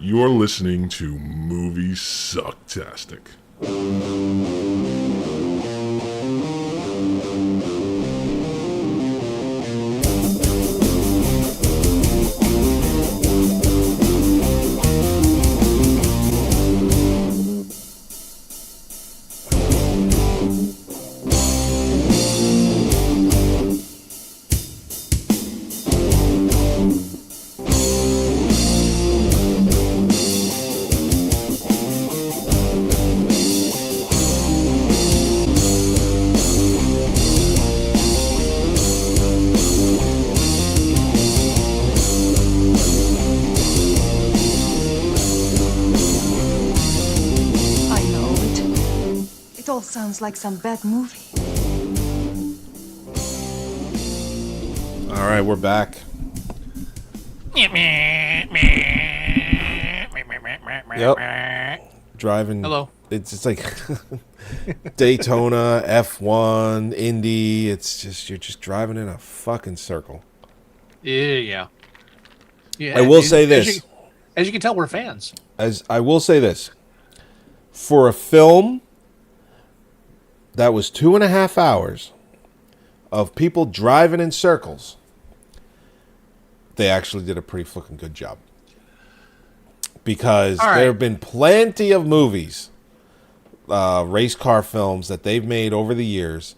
You're listening to Moviesucktastic. I know it. It all sounds like some bad movie. All right, we're back. Yep. Driving. Hello. It's like Daytona, F1, Indy. It's just you're just driving in a fucking circle. Yeah. I will say this. As you can tell, we're fans. As I will say this. For a film that was 2.5 hours of people driving in circles, they actually did a pretty fucking good job. Because All right. there have been plenty of movies, race car films that they've made over the years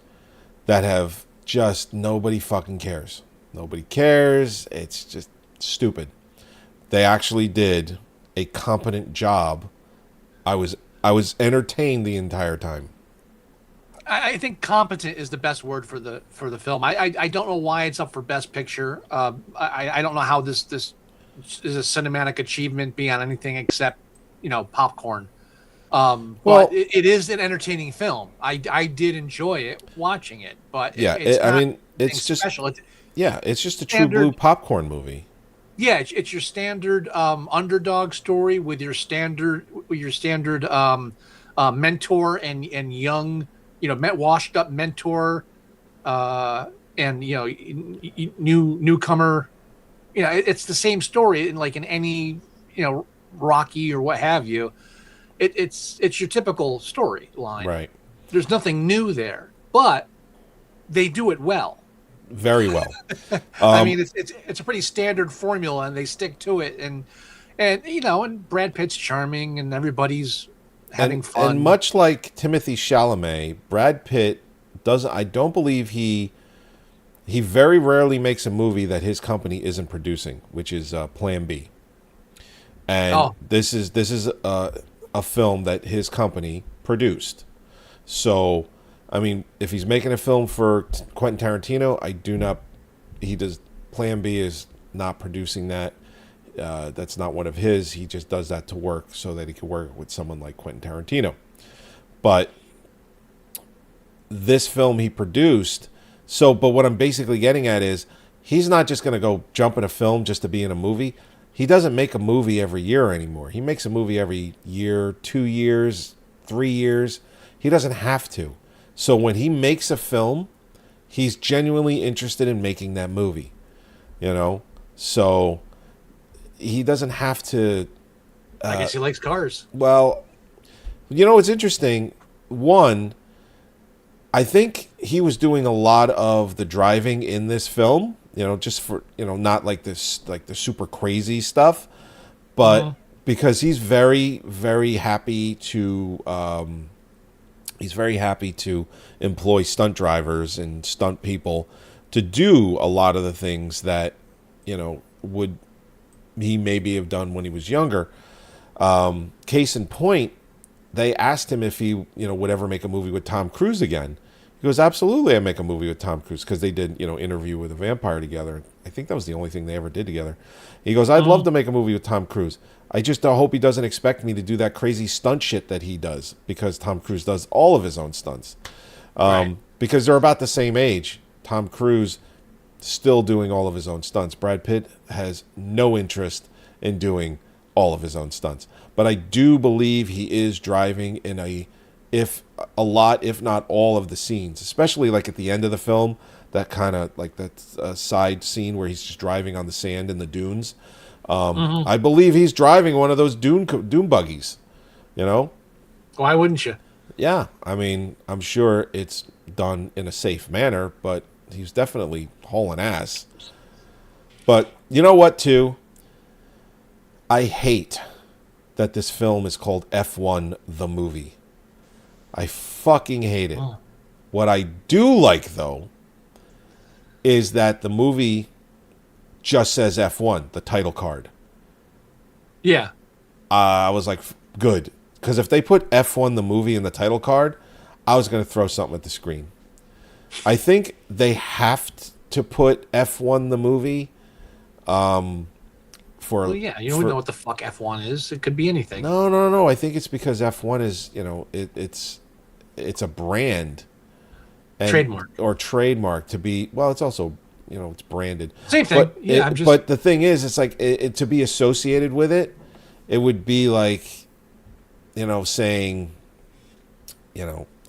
that have just nobody fucking cares. Nobody cares. It's just stupid. They actually did a competent job. I was entertained the entire time. I think competent is the best word for the film. I don't know why it's up for Best Picture. I don't know how this is a cinematic achievement beyond anything except popcorn. Well, But it is an entertaining film. I did enjoy it watching it, but Yeah, it's I not mean, it's anything just special. it's just a true Standard- blue popcorn movie. Yeah, it's your standard underdog story with your standard mentor and young, washed up mentor, and newcomer. It's the same story in any Rocky or what have you. It's your typical storyline. Right. There's nothing new there, but they do it well. Very well. I mean, it's a pretty standard formula, and they stick to it. And Brad Pitt's charming, and everybody's having fun. And much like Timothy Chalamet, Brad Pitt doesn't. I don't believe he very rarely makes a movie that his company isn't producing, which is Plan B. And this is a film that his company produced. So, I mean, if he's making a film for Quentin Tarantino, Plan B is not producing that. That's not one of his. He just does that to work so that he can work with someone like Quentin Tarantino. But this film he produced. But what I'm basically getting at is he's not just going to go jump in a film just to be in a movie. He doesn't make a movie every year anymore. He makes a movie every year, 2 years, 3 years. He doesn't have to. So when he makes a film, he's genuinely interested in making that movie. So he doesn't have to. I guess he likes cars. Well, it's interesting. One, I think he was doing a lot of the driving in this film, just for, not like this, like the super crazy stuff, but because he's very, very happy to, employ stunt drivers and stunt people to do a lot of the things that, would he maybe have done when he was younger. Case in point, they asked him if he, would ever make a movie with Tom Cruise again. He goes, absolutely, I'd make a movie with Tom Cruise, because they did, Interview with a Vampire together. I think that was the only thing they ever did together. He goes, I'd love to make a movie with Tom Cruise. I just hope he doesn't expect me to do that crazy stunt shit that he does, because Tom Cruise does all of his own stunts. Right. Because they're about the same age. Tom Cruise still doing all of his own stunts. Brad Pitt has no interest in doing all of his own stunts. But I do believe he is driving in a lot, if not all of the scenes, especially like at the end of the film, that kind of like that side scene where he's just driving on the sand in the dunes. I believe he's driving one of those dune buggies. You know? Why wouldn't you? Yeah, I mean, I'm sure it's done in a safe manner, but he's definitely hauling ass. But you know what, too? I hate that this film is called F1 the movie. I fucking hate it. Oh. What I do like, though, is that the movie just says F1, the title card. Yeah. I was like, good. Because if they put F1 the movie in the title card, I was going to throw something at the screen. I think they have to put F1 the movie for... Well, yeah, you don't know what the fuck F1 is. It could be anything. No. I think it's because F1 is, it's a brand. Trademark. Or trademark to be... Well, it's also, it's branded. Same thing. But, but the thing is, it's like, to be associated with it, it would be like... saying,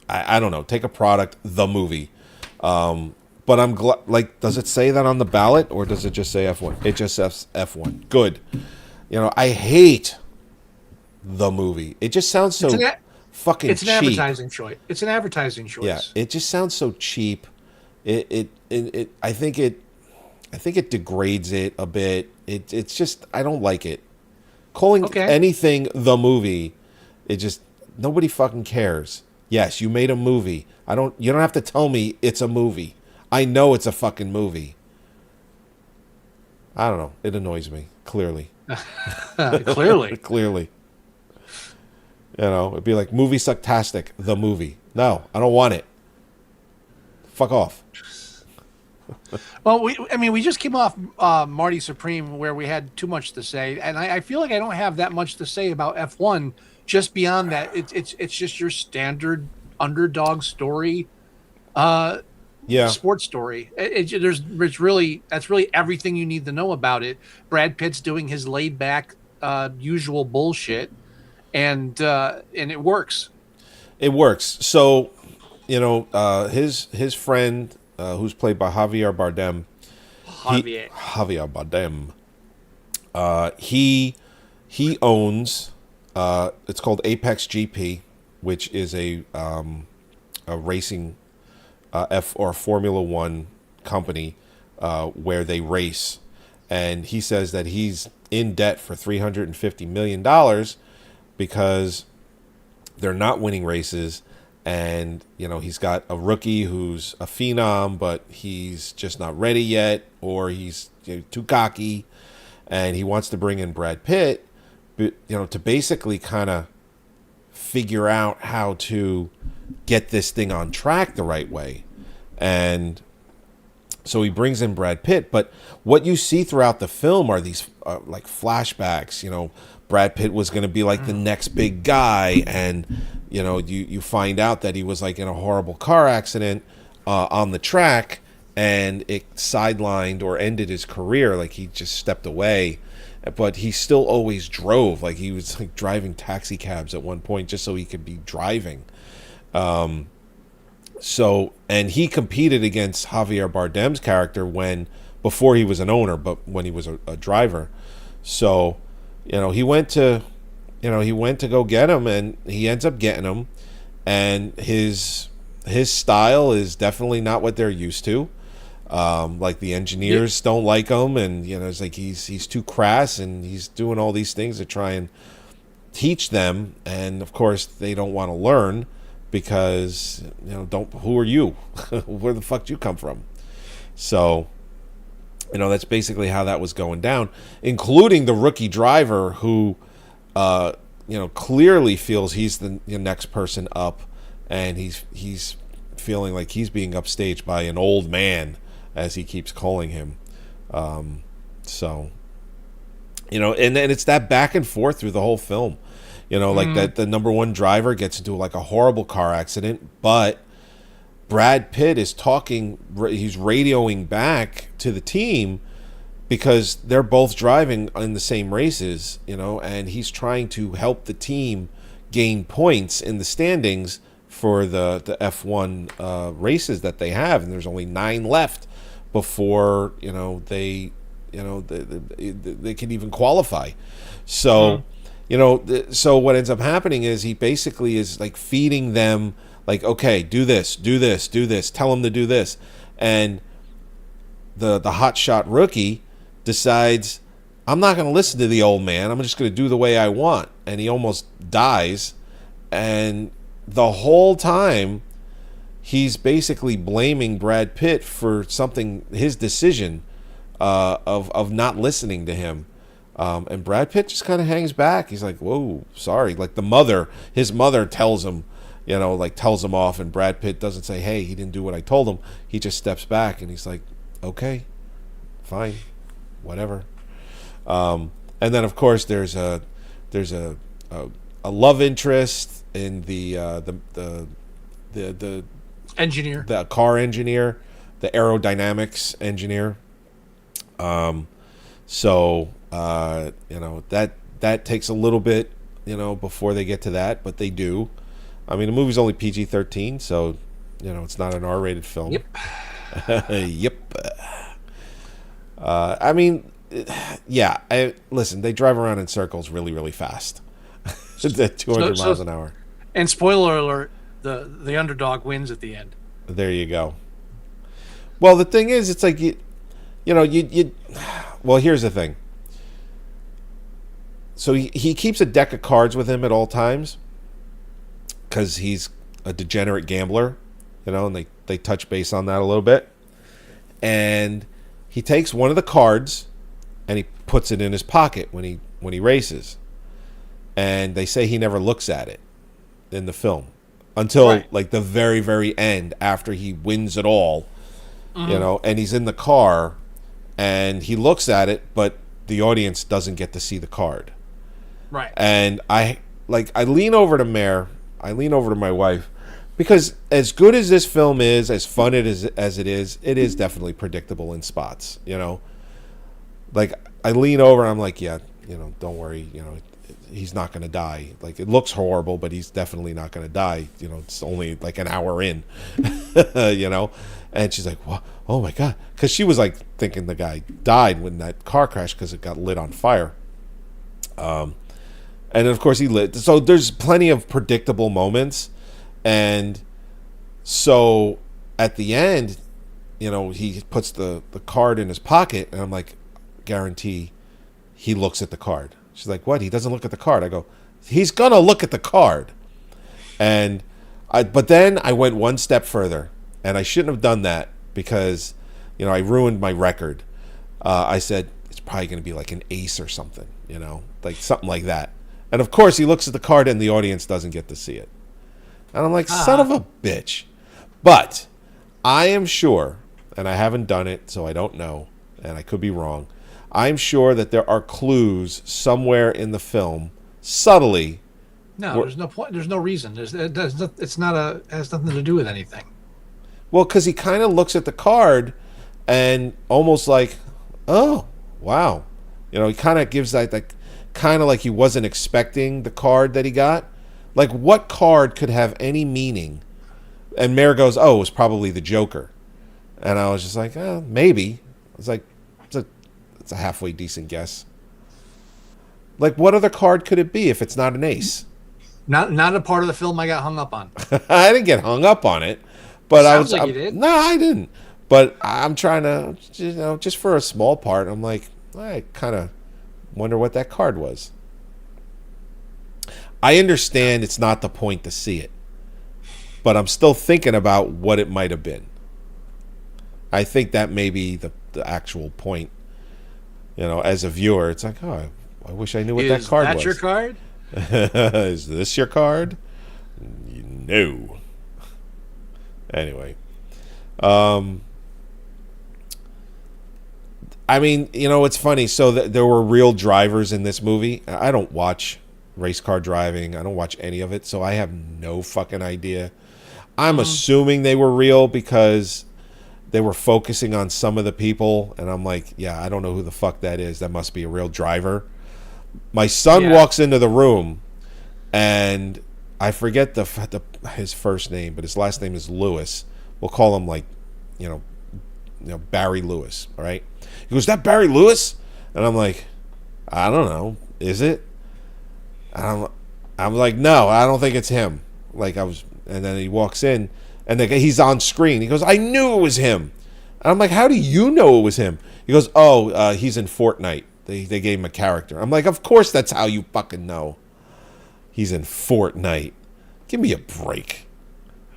I don't know, take a product, the movie. But I'm glad, like, does it say that on the ballot or does it just say F1? It just says F1. Good. I hate the movie. It just sounds so fucking cheap. It's an advertising choice. It's an advertising choice. Yeah, it just sounds so cheap. I think it degrades it a bit. It's just, I don't like it. Calling anything the movie, it just, nobody fucking cares. Yes, you made a movie. You don't have to tell me it's a movie. I know it's a fucking movie. I don't know. It annoys me, clearly. Clearly. Clearly. It'd be like Moviesucktastic, the movie. No, I don't want it. Fuck off. Well, we just came off Marty Supreme where we had too much to say, and I feel like I don't have that much to say about F1. Just beyond that, it's just your standard underdog story, sports story. That's really everything you need to know about it. Brad Pitt's doing his laid back, usual bullshit, and it works. It works. So, his friend. Who's played by Javier Bardem. Javier Bardem. He owns. It's called Apex GP, which is a racing or Formula One company where they race, and he says that he's in debt for $350 million because they're not winning races. And, he's got a rookie who's a phenom, but he's just not ready yet, or he's too cocky, and he wants to bring in Brad Pitt, to basically kind of figure out how to get this thing on track the right way. And so he brings in Brad Pitt, but what you see throughout the film are these like flashbacks. Brad Pitt was going to be like the next big guy, and you find out that he was like in a horrible car accident on the track, and it sidelined or ended his career. Like he just stepped away, but he still always drove. Like he was like driving taxi cabs at one point just so he could be driving. So, and he competed against Javier Bardem's character before he was an owner, but when he was a driver. So, he went to go get him, and he ends up getting him, and his style is definitely not what they're used to. Like the engineers don't like him, and it's like he's too crass, and he's doing all these things to try and teach them, and of course they don't want to learn because who are you? Where the fuck did you come from? So that's basically how that was going down, including the rookie driver who clearly feels he's the next person up, and he's feeling like he's being upstaged by an old man, as he keeps calling him. So and it's that back and forth through the whole film. Like that the number one driver gets into like a horrible car accident, but Brad Pitt is he's radioing back to the team because they're both driving in the same races, and he's trying to help the team gain points in the standings for the F1 races that they have, and there's only 9 left before they they can even qualify. So, so what ends up happening is he basically is like feeding them, like, okay, do this, do this, do this, tell him to do this, and the hotshot rookie decides, I'm not going to listen to the old man. I'm just going to do the way I want, and he almost dies, and the whole time he's basically blaming Brad Pitt for something, his decision of not listening to him. And Brad Pitt just kind of hangs back. He's like, whoa, sorry. Like his mother tells him, tells him off, and Brad Pitt doesn't say, hey, he didn't do what I told him. He just steps back, and he's like, okay, fine, whatever. And then, of course, there's a love interest in the engineer, the car engineer, the aerodynamics engineer. So that takes a little bit, before they get to that, but they do. I mean, the movie's only PG-13, so it's not an R-rated film. Yep. Yep. I mean, yeah. Listen, they drive around in circles really, really fast. At 200 miles an hour. And spoiler alert, the underdog wins at the end. There you go. Well, the thing is, it's like well, here's the thing. So he keeps a deck of cards with him at all times because he's a degenerate gambler, and they touch base on that a little bit. And he takes one of the cards and he puts it in his pocket when he races. And they say he never looks at it in the film until like the very, very end after he wins it all, and he's in the car and he looks at it, but the audience doesn't get to see the card. Right. And I lean over to my wife, because as good as this film is, as fun as it is definitely predictable in spots, Like, I lean over and I'm like, yeah, don't worry, he's not going to die. Like, it looks horrible, but he's definitely not going to die. It's only like an hour in, And she's like, what? Oh my God. Because she was like thinking the guy died when that car crashed because it got lit on fire. And then, of course, he lit. So there's plenty of predictable moments. And so at the end, he puts the card in his pocket, and I'm like, guarantee he looks at the card. She's like, what? He doesn't look at the card. I go, he's going to look at the card. But then I went one step further, and I shouldn't have done that because, I ruined my record. I said, it's probably going to be like an ace or something, like something like that. And of course, he looks at the card and the audience doesn't get to see it. And I'm like, son of a bitch. But I am sure, and I haven't done it, so I don't know, and I could be wrong. I'm sure that there are clues somewhere in the film, subtly. No, there's no point. There's no reason. It has nothing to do with anything. Well, because he kind of looks at the card and almost like, oh, wow. He kind of gives that kind of like he wasn't expecting the card that he got. Like, what card could have any meaning? And Mare goes, oh, it was probably the Joker. And I was just like, maybe. I was like, it's a halfway decent guess. Like, what other card could it be if it's not an ace? Not a part of the film I got hung up on. I didn't get hung up on it, but you did. No, I didn't. But I'm trying to, just for a small part, I'm like, I kind of wonder what that card was. I understand it's not the point to see it, but I'm still thinking about what it might have been. I think that may be the actual point. As a viewer, it's like, oh, I wish I knew what that card was. Is that your card? Is this your card? No. Anyway. I mean, it's funny. So there were real drivers in this movie. I don't watch race car driving. I don't watch any of it, so I have no fucking idea. I'm assuming they were real because they were focusing on some of the people, and I'm like, yeah, I don't know who the fuck that is. That must be a real driver. My son walks into the room, and I forget his first name, but his last name is Lewis. We'll call him Barry Lewis. All right. He goes, that Barry Lewis? And I'm like, I don't know. Is it? I'm like, no, I don't think it's him. And then he walks in, and he's on screen. He goes, I knew it was him. And I'm like, how do you know it was him? He goes, he's in Fortnite. They gave him a character. I'm like, of course that's how you fucking know. He's in Fortnite. Give me a break.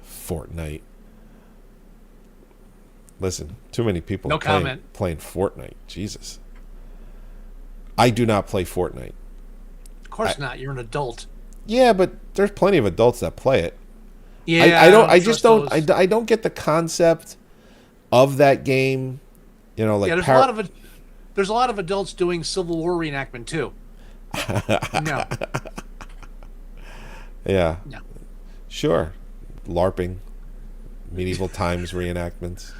Fortnite. Listen, too many people playing Fortnite. Jesus. I do not play Fortnite. Of course not. You're an adult. Yeah, but there's plenty of adults that play it. Yeah, I don't get the concept of that game. There's a lot of adults doing Civil War reenactment too. No. Yeah. No. Sure. LARPing. Medieval times reenactments.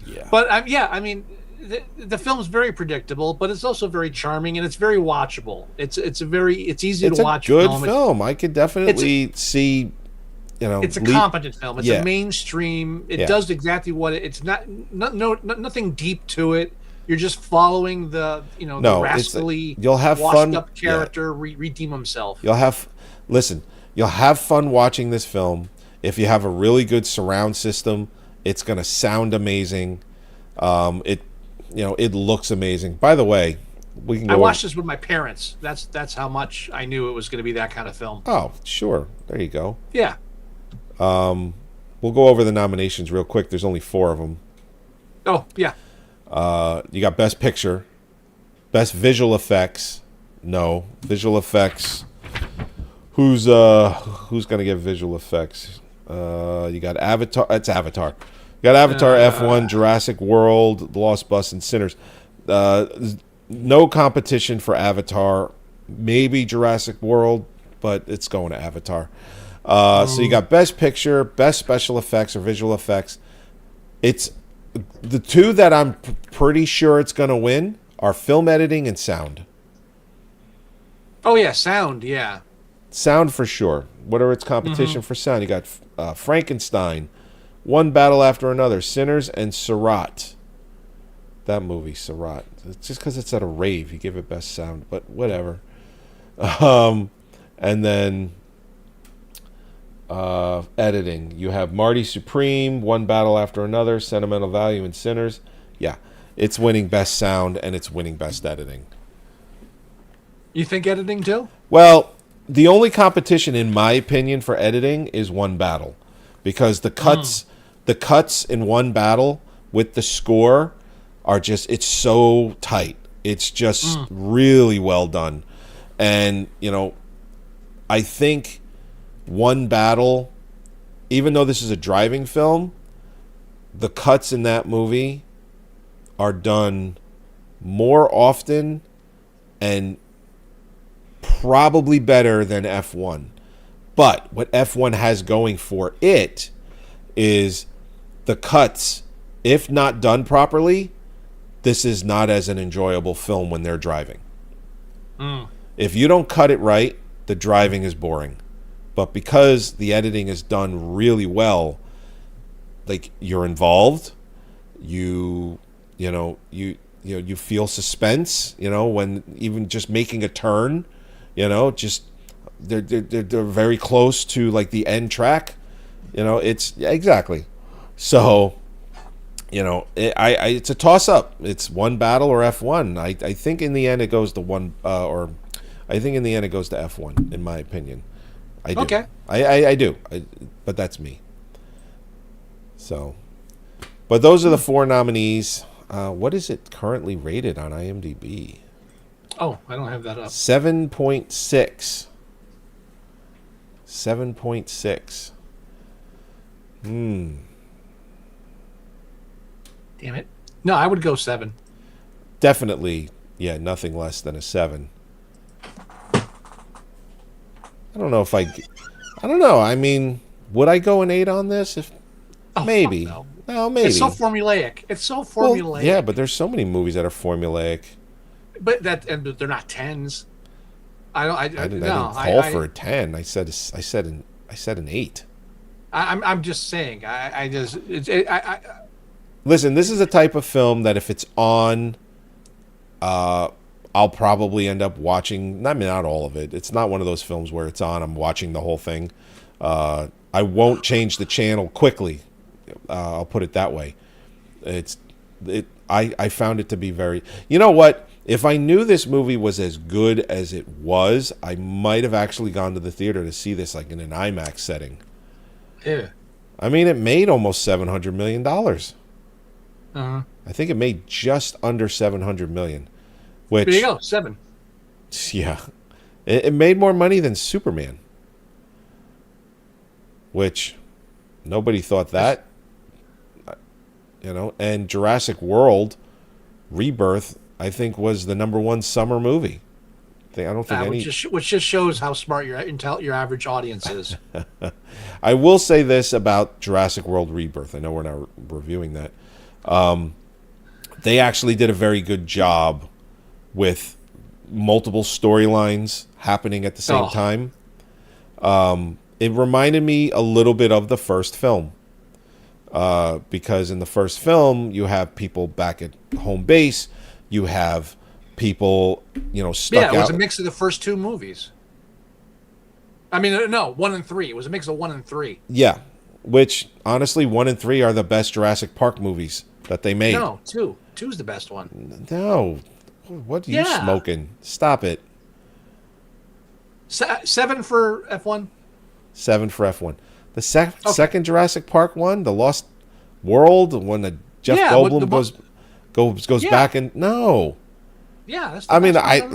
Yeah. But I mean, the film's very predictable, but it's also very charming and it's very watchable. It's easy to watch. It's a good film. I could definitely see. It's a competent film. It's a mainstream. It does exactly what it's not. Nothing deep to it. You're just following the rascally, you'll have washed fun. up character redeem himself. You'll have fun watching this film. If you have a really good surround system, it's going to sound amazing. It looks amazing. By the way, I watched this with my parents. That's how much I knew it was going to be that kind of film. Oh, sure. There you go. Yeah. We'll go over the nominations real quick. There's only 4 of them. Oh, yeah. You got Best Picture, Best Visual Effects. No, Visual Effects. Who's gonna get Visual Effects? You got Avatar. It's Avatar. You got Avatar, F1, Jurassic World, The Lost Bus, and Sinners. No competition for Avatar. Maybe Jurassic World, but it's going to Avatar. So you got Best Picture, Best Special Effects or Visual Effects. It's the 2 that I'm pretty sure it's going to win are film editing and sound. Oh yeah, sound. Yeah, sound for sure. What are its competition for sound? You got Frankenstein, One Battle After Another, Sinners, and Surat. That movie, Surat. It's just because it's at a rave, you give it best sound, but whatever. And then editing. You have Marty Supreme, One Battle After Another, Sentimental Value, and Sinners. Yeah, it's winning best sound and it's winning best editing. You think editing too? Well, the only competition, in my opinion, for editing is One Battle, because the cuts in One Battle with the score are it's so tight. It's just really well done, and I think One Battle, even though this is a driving film, the cuts in that movie are done more often and probably better than F1. But what F1 has going for it is the cuts, if not done properly, this is not as an enjoyable film when they're driving. If you don't cut it right, the driving is boring. But because the editing is done really well, like, you're involved, you feel suspense, when even just making a turn, just they're very close to like the end track, it's exactly. So, it's a toss up. It's One Battle or F1. I think in the end it goes to F1 in my opinion. I do. Okay. I do. But that's me. So, but those are the 4 nominees. What is it currently rated on IMDb? Oh, I don't have that up. 7.6. 7.6. Damn it. No, I would go 7. Definitely, yeah, nothing less than a 7. I don't know. I mean, would I go an 8 on this? Maybe. No. Maybe. It's so formulaic. Well, yeah, but there's so many movies that are formulaic. But they're not 10s. I didn't call for a 10. I said an 8. I'm just saying. I just it's it, Listen, this is a type of film that if it's on, I'll probably end up watching. I mean, not all of it. It's not one of those films where it's on, I'm watching the whole thing. I won't change the channel quickly. I'll put it that way. I found it to be very. You know what? If I knew this movie was as good as it was, I might have actually gone to the theater to see this like in an IMAX setting. yeah. I mean, it made almost $700 million. Uh-huh. I think it made just under 700 million. Which, There you go, 7. yeah, it made more money than Superman. Which nobody thought that. You know, and Jurassic World Rebirth, I think, was the #1 summer movie. I don't think any. Which just shows how smart your average audience is. I will say this about Jurassic World Rebirth. I know we're not reviewing that. They actually did a very good job with multiple storylines happening at the same time. It reminded me a little bit of the first film. Because in the first film, you have people back at home base. You have people, stuck out. Yeah, it was a mix of the first 2 movies. I mean, no, 1 and 3. It was a mix of 1 and 3. Yeah, which, honestly, 1 and 3 are the best Jurassic Park movies that they made. No, 2. 2's the best one. No. What are you smoking? Stop it. 7 for F1? 7 for F1. The second Jurassic Park one, The Lost World, when the Jeff Goldblum goes back and no. Yeah, that's I mean, I Yeah.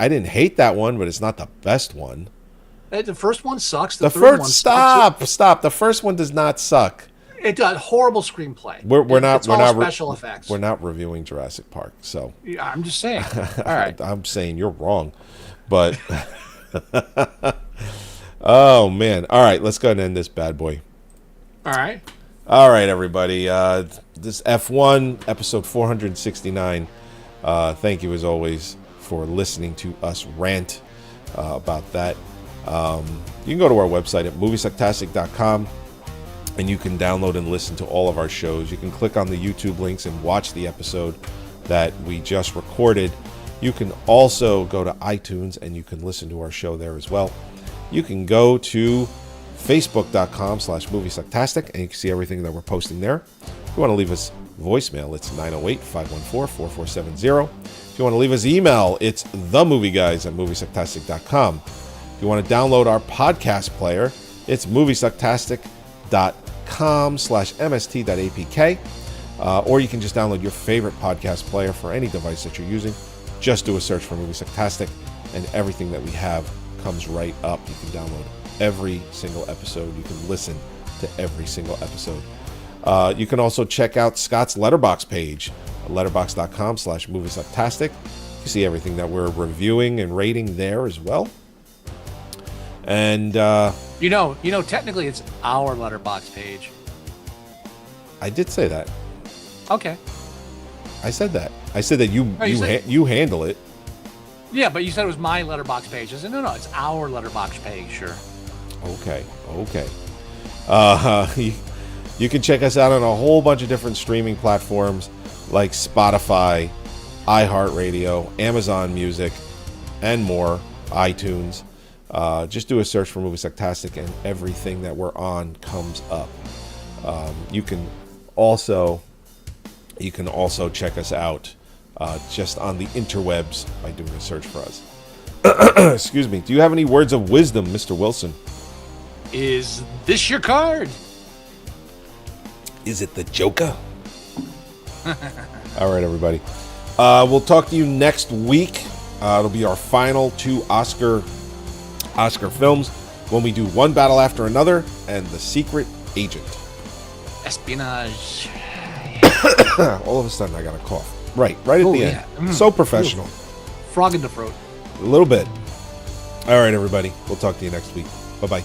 didn't hate that one, but it's not the best one. The first one sucks. The third first one stop. The first one does not suck. It does horrible screenplay. It's all not special effects. We're not reviewing Jurassic Park, so Yeah, I'm just saying. All right. I'm saying you're wrong, but oh man! All right, let's go ahead and end this bad boy. All right. All right, everybody. This F1 episode 469. Thank you as always for listening to us rant about that. You can go to our website at Moviesucktastic.com and you can download and listen to all of our shows. You can click on the YouTube links and watch the episode that we just recorded. You can also go to iTunes and you can listen to our show there as well. You can go to Facebook.com/Moviesucktastic and you can see everything that we're posting there. If you want to leave us voicemail, it's 908-514-4470. If you want to leave us email, it's themovieguys@Moviesucktastic.com. If you want to download our podcast player, it's Moviesucktastic.com/mst.apk. Or you can just download your favorite podcast player for any device that you're using. Just do a search for Moviesucktastic and everything that we have comes right up. You can download every single episode. You can listen to every single episode. You can also check out Scott's Letterboxd page, letterboxd.com/Moviesucktastic. You see everything that we're reviewing and rating there as well. And technically it's our Letterboxd page. I did say that. Okay. I said that. I said that you handle it. Yeah, but you said it was my Letterboxd page. I said no, it's our Letterboxd page. Sure. Okay. You can check us out on a whole bunch of different streaming platforms like Spotify, iHeartRadio, Amazon Music, and more, iTunes. Just do a search for Moviesucktastic and everything that we're on comes up. You can also check us out just on the interwebs by doing a search for us. Excuse me. Do you have any words of wisdom, Mr. Wilson? Is this your card? Is it the Joker? All right, everybody. We'll talk to you next week. It'll be our final 2 Oscar films when we do One Battle After Another and The Secret Agent. Espionage. All of a sudden, I got a cough. Right at the end. So professional. Frog in the throat. A little bit. All right, everybody. We'll talk to you next week. Bye-bye.